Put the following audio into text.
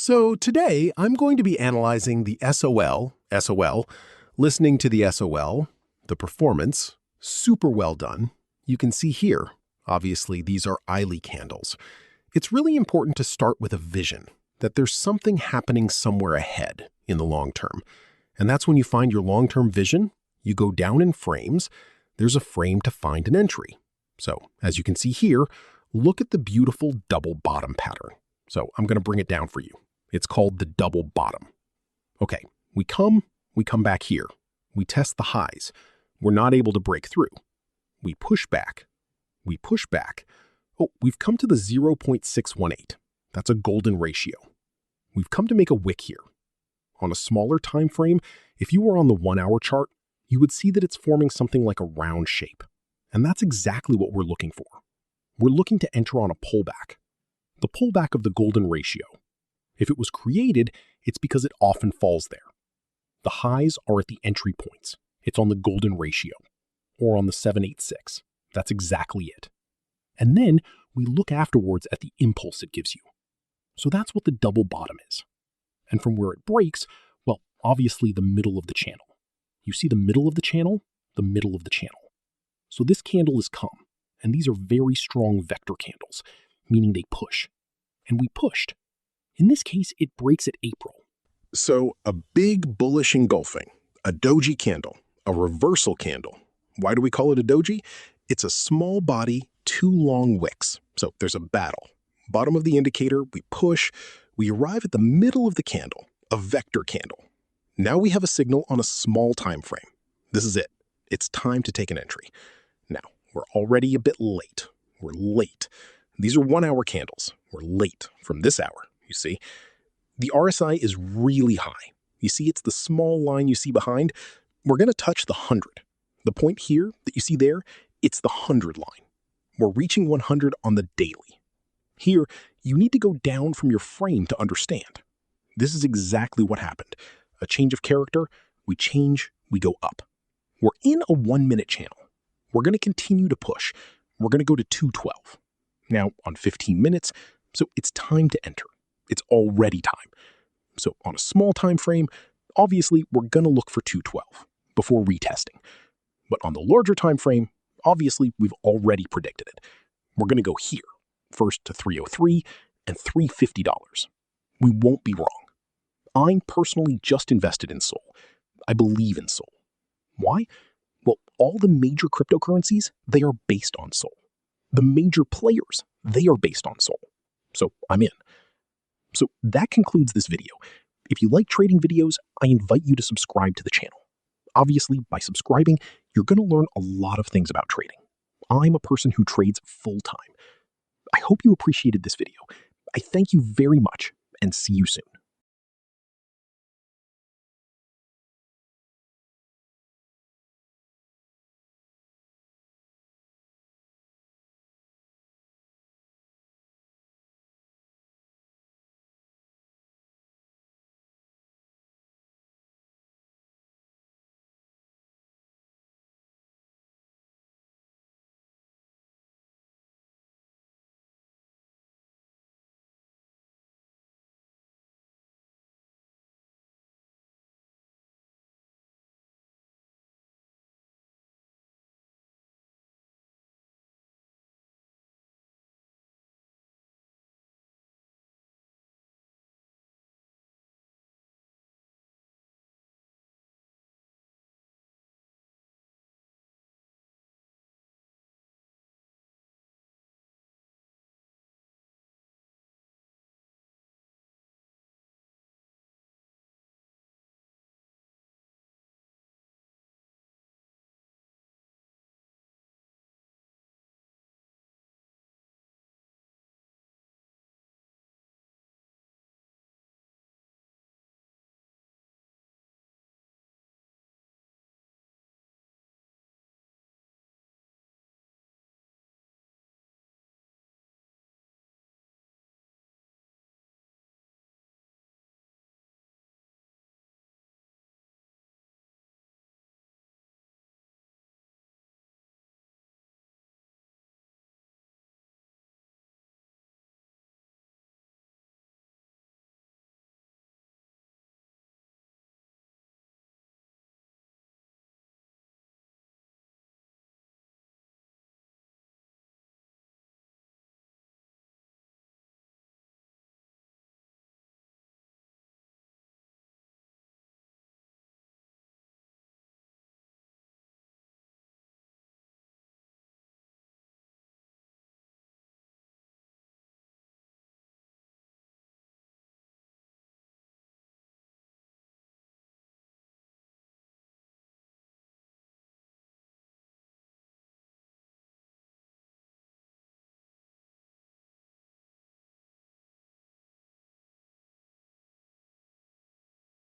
So today I'm going to be analyzing the SOL, listening to the SOL, the performance, super well done. You can see here, obviously these are Eiley candles. It's really important to start with a vision, that there's something happening somewhere ahead in the long term. And that's when you find your long-term vision, you go down in frames, there's a frame to find an entry. So as you can see here, look at the beautiful double bottom pattern. So I'm going to bring it down for you. It's called the double bottom. Okay, we come back here. We test the highs. We're not able to break through. We push back. Oh, we've come to the 0.618. That's a golden ratio. We've come to make a wick here. On a smaller time frame, if you were on the 1-hour chart, you would see that it's forming something like a round shape. And that's exactly what we're looking for. We're looking to enter on a pullback. The pullback of the golden ratio. If it was created, it's because it often falls there. The highs are at the entry points. It's on the golden ratio, or on the 786. That's exactly it. And then we look afterwards at the impulse it gives you. So that's what the double bottom is. And from where it breaks, well, obviously the middle of the channel. You see the middle of the channel? The middle of the channel. So this candle is come, and these are very strong vector candles, meaning they push. And we pushed. In this case, it breaks at April. So a big bullish engulfing, a doji candle, a reversal candle. Why do we call it a doji? It's a small body, 2 long wicks. So there's a battle. Bottom of the indicator, we push. We arrive at the middle of the candle, a vector candle. Now we have a signal on a small time frame. This is it. It's time to take an entry. Now, we're already a bit late. We're late. These are 1-hour candles. We're late from this hour. You see, the RSI is really high. You see, it's the small line you see behind. We're going to touch the 100. The point here that you see there, it's the 100 line. We're reaching 100 on the daily. Here, you need to go down from your frame to understand. This is exactly what happened. A change of character, we change, we go up. We're in a 1-minute channel. We're going to continue to push. We're going to go to 212. Now, on 15 minutes, so it's time to enter. It's already time. So on a small time frame, obviously we're going to look for 212 before retesting. But on the larger time frame, obviously we've already predicted it. We're going to go here, first to 303 and $350. We won't be wrong. I'm personally just invested in Sol. I believe in Sol. Why? Well, all the major cryptocurrencies, they are based on Sol. The major players, they are based on Sol. So I'm in. So that concludes this video. If you like trading videos, I invite you to subscribe to the channel. Obviously, by subscribing, you're going to learn a lot of things about trading. I'm a person who trades full-time. I hope you appreciated this video. I thank you very much, and see you soon.